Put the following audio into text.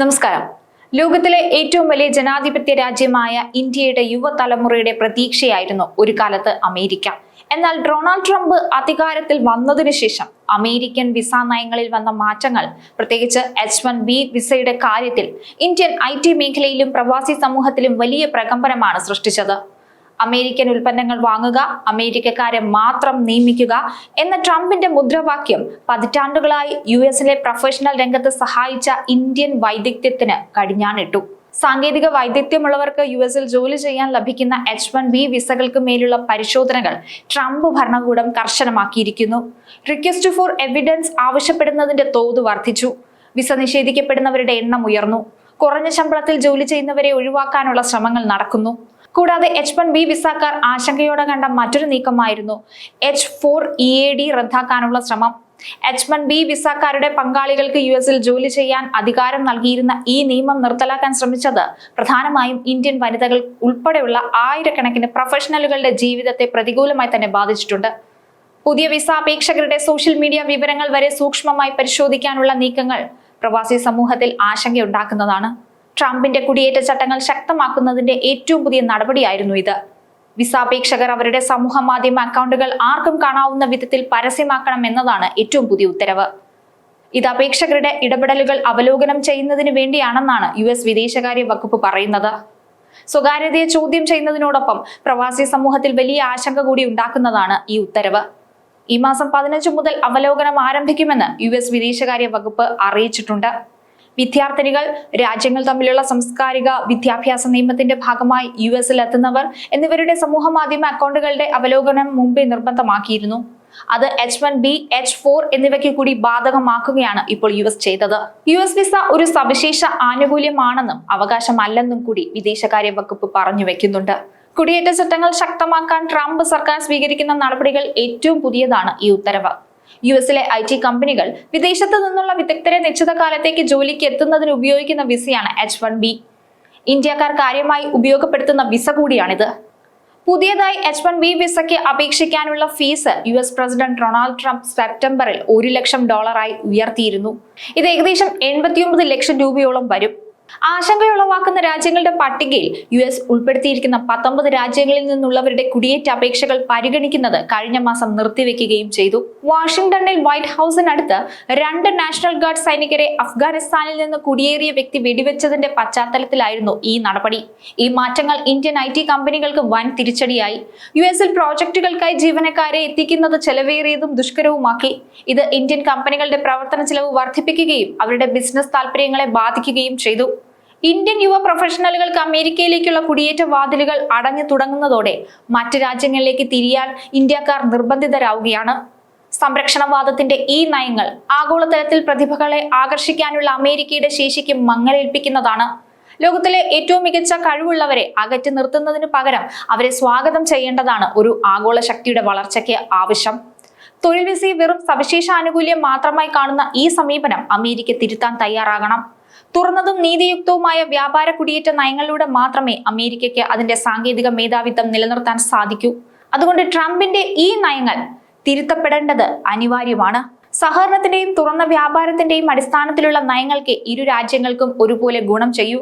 നമസ്കാരം. ലോകത്തിലെ ഏറ്റവും വലിയ ജനാധിപത്യ രാജ്യമായ ഇന്ത്യയുടെ യുവതലമുറയുടെ പ്രതീക്ഷയായിരുന്നു ഒരു കാലത്ത് അമേരിക്ക. എന്നാൽ ഡൊണാൾഡ് ട്രംപ് അധികാരത്തിൽ വന്നതിനു ശേഷം അമേരിക്കൻ വിസ നയങ്ങളിൽ വന്ന മാറ്റങ്ങൾ, പ്രത്യേകിച്ച് H-1B വിസയുടെ കാര്യത്തിൽ ഇന്ത്യൻ IT മേഖലയിലും പ്രവാസി സമൂഹത്തിലും വലിയ പ്രകമ്പനമാണ് സൃഷ്ടിച്ചത്. അമേരിക്കൻ ഉൽപ്പന്നങ്ങൾ വാങ്ങുക, അമേരിക്കക്കാരെ മാത്രം നിയമിക്കുക എന്ന ട്രംപിന്റെ മുദ്രാവാക്യം പതിറ്റാണ്ടുകളായി US-ലെ പ്രൊഫഷണൽ രംഗത്ത് സഹായിച്ച ഇന്ത്യൻ വൈദഗ്ധ്യത്തിന് കടിഞ്ഞാണിട്ടു. സാങ്കേതിക വൈദഗ്ധ്യമുള്ളവർക്ക് US-ൽ ജോലി ചെയ്യാൻ ലഭിക്കുന്ന H-1B വിസകൾക്ക് മേലുള്ള പരിശോധനകൾ ട്രംപ് ഭരണകൂടം കർശനമാക്കിയിരിക്കുന്നു. റിക്വസ്റ്റ് ഫോർ എവിഡൻസ് ആവശ്യപ്പെടുന്നതിന്റെ തോത് വർദ്ധിച്ചു. വിസ നിഷേധിക്കപ്പെടുന്നവരുടെ എണ്ണം ഉയർന്നു. കുറഞ്ഞ ശമ്പളത്തിൽ ജോലി ചെയ്യുന്നവരെ ഒഴിവാക്കാനുള്ള ശ്രമങ്ങൾ നടക്കുന്നു. കൂടാതെ H-1B വിസക്കാർ ആശങ്കയോടെ കണ്ട മറ്റൊരു നീക്കമായിരുന്നു H-4 EAD റദ്ദാക്കാനുള്ള ശ്രമം. H-1B വിസക്കാരുടെ പങ്കാളികൾക്ക് US-ൽ ജോലി ചെയ്യാൻ അധികാരം നൽകിയിരുന്ന ഈ നിയമം നിർത്തലാക്കാൻ ശ്രമിച്ചത് പ്രധാനമായും ഇന്ത്യൻ വനിതകൾ ഉൾപ്പെടെയുള്ള ആയിരക്കണക്കിന് പ്രൊഫഷണലുകളുടെ ജീവിതത്തെ പ്രതികൂലമായി തന്നെ ബാധിച്ചിട്ടുണ്ട്. പുതിയ വിസ അപേക്ഷകരുടെ സോഷ്യൽ മീഡിയ വിവരങ്ങൾ വരെ സൂക്ഷ്മമായി പരിശോധിക്കാനുള്ള നീക്കങ്ങൾ പ്രവാസി സമൂഹത്തിൽ ആശങ്കയുണ്ടാക്കുന്നതാണ്. ട്രംപിന്റെ കുടിയേറ്റ ചട്ടങ്ങൾ ശക്തമാക്കുന്നതിന്റെ ഏറ്റവും പുതിയ നടപടിയായിരുന്നു ഇത്. വിസാപേക്ഷകർ അവരുടെ സമൂഹ മാധ്യമ അക്കൗണ്ടുകൾ ആർക്കും കാണാവുന്ന വിധത്തിൽ പരസ്യമാക്കണം എന്നതാണ് ഏറ്റവും പുതിയ ഉത്തരവ്. ഇത് അപേക്ഷകരുടെ ഇടപെടലുകൾ അവലോകനം ചെയ്യുന്നതിന് വേണ്ടിയാണെന്നാണ് US വിദേശകാര്യ വകുപ്പ് പറയുന്നത്. സ്വകാര്യതയെ ചോദ്യം ചെയ്യുന്നതിനോടൊപ്പം പ്രവാസി സമൂഹത്തിൽ വലിയ ആശങ്ക കൂടി ഉണ്ടാക്കുന്നതാണ് ഈ ഉത്തരവ്. ഈ മാസം 15 മുതൽ അവലോകനം ആരംഭിക്കുമെന്ന് US വിദേശകാര്യ വകുപ്പ് അറിയിച്ചിട്ടുണ്ട്. വിദ്യാർത്ഥിനികൾ, രാജ്യങ്ങൾ തമ്മിലുള്ള സാംസ്കാരിക വിദ്യാഭ്യാസ നിയമത്തിന്റെ ഭാഗമായി US-ൽ എത്തുന്നവർ എന്നിവരുടെ സമൂഹ മാധ്യമ അക്കൗണ്ടുകളുടെ അവലോകനം മുമ്പേ നിർബന്ധമാക്കിയിരുന്നു. അത് H-1B, H-4 എന്നിവയ്ക്ക് കൂടി ബാധകമാക്കുകയാണ് ഇപ്പോൾ US ചെയ്തത്. US വിസ ഒരു സവിശേഷ ആനുകൂല്യമാണെന്നും അവകാശമല്ലെന്നും കൂടി വിദേശകാര്യ വകുപ്പ് പറഞ്ഞു വെക്കുന്നുണ്ട്. കുടിയേറ്റ ചട്ടങ്ങൾ ശക്തമാക്കാൻ ട്രംപ് സർക്കാർ സ്വീകരിക്കുന്ന നടപടികൾ ഏറ്റവും പുതിയതാണ് ഈ ഉത്തരവ്. US-ലെ IT കമ്പനികൾ വിദേശത്ത് നിന്നുള്ള വിദഗ്ധരെ നിശ്ചിത കാലത്തേക്ക് ജോലിക്ക് എത്തുന്നതിന് ഉപയോഗിക്കുന്ന വിസയാണ് H-1B. ഇന്ത്യക്കാർ കാര്യമായി ഉപയോഗപ്പെടുത്തുന്ന വിസ കൂടിയാണിത്. പുതിയതായി H-1B വിസയ്ക്ക് അപേക്ഷിക്കാനുള്ള fees US president Donald Trump സെപ്റ്റംബറിൽ $1 ലക്ഷം ഉയർത്തിയിരുന്നു. ഇത് ഏകദേശം 89 ലക്ഷം രൂപയോളം വരും. ആശങ്കയുളവാക്കുന്ന രാജ്യങ്ങളുടെ പട്ടികയിൽ US ഉൾപ്പെടുത്തിയിരിക്കുന്ന 19 രാജ്യങ്ങളിൽ നിന്നുള്ളവരുടെ കുടിയേറ്റ അപേക്ഷകൾ പരിഗണിക്കുന്നത് കഴിഞ്ഞ മാസം നിർത്തിവെക്കുകയും ചെയ്തു. വാഷിംഗ്ടണിൽ വൈറ്റ് ഹൌസിനടുത്ത് 2 നാഷണൽ ഗാർഡ് സൈനികരെ അഫ്ഗാനിസ്ഥാനിൽ നിന്ന് കുടിയേറിയ വ്യക്തി വെടിവെച്ചതിന്റെ പശ്ചാത്തലത്തിലായിരുന്നു ഈ നടപടി. ഈ മാറ്റങ്ങൾ ഇന്ത്യൻ IT കമ്പനികൾക്ക് വൻ തിരിച്ചടിയായി. US-ൽ പ്രോജക്റ്റുകൾക്കായി ജീവനക്കാരെ എത്തിക്കുന്നത് ചെലവേറിയതും ദുഷ്കരവുമാക്കി. ഇത് ഇന്ത്യൻ കമ്പനികളുടെ പ്രവർത്തന ചെലവ് വർദ്ധിപ്പിക്കുകയും അവരുടെ ബിസിനസ് താൽപര്യങ്ങളെ ബാധിക്കുകയും ചെയ്തു. ഇന്ത്യൻ യുവ പ്രൊഫഷണലുകൾക്ക് അമേരിക്കയിലേക്കുള്ള കുടിയേറ്റ വാതിലുകൾ അടഞ്ഞു തുടങ്ങുന്നതോടെ മറ്റ് രാജ്യങ്ങളിലേക്ക് തിരിയാൻ ഇന്ത്യക്കാർ നിർബന്ധിതരാവുകയാണ്. സംരക്ഷണവാദത്തിന്റെ ഈ നയങ്ങൾ ആഗോളതലത്തിൽ പ്രതിഭകളെ ആകർഷിക്കാനുള്ള അമേരിക്കയുടെ ശേഷിക്ക് മങ്ങലേൽപ്പിക്കുന്നതാണ്. ലോകത്തിലെ ഏറ്റവും മികച്ച കഴിവുള്ളവരെ അകറ്റി നിർത്തുന്നതിന് പകരം അവരെ സ്വാഗതം ചെയ്യേണ്ടതാണ് ഒരു ആഗോള ശക്തിയുടെ വളർച്ചയ്ക്ക് ആവശ്യം. തൊഴിൽ വിസയെ വെറും സവിശേഷ ആനുകൂല്യം മാത്രമായി കാണുന്ന ഈ സമീപനം അമേരിക്ക തിരുത്താൻ തയ്യാറാകണം. തുറന്നതും നീതിയുക്തവുമായ വ്യാപാര കുടിയേറ്റ നയങ്ങളിലൂടെ മാത്രമേ അമേരിക്കയ്ക്ക് അതിന്റെ സാങ്കേതിക മേധാവിത്വം നിലനിർത്താൻ സാധിക്കൂ. അതുകൊണ്ട് ട്രംപിന്റെ ഈ നയങ്ങൾ തിരുത്തപ്പെടേണ്ടത് അനിവാര്യമാണ്. സഹകരണത്തിന്റെയും തുറന്ന വ്യാപാരത്തിന്റെയും അടിസ്ഥാനത്തിലുള്ള നയങ്ങൾക്ക് ഇരു രാജ്യങ്ങൾക്കും ഒരുപോലെ ഗുണം ചെയ്യൂ.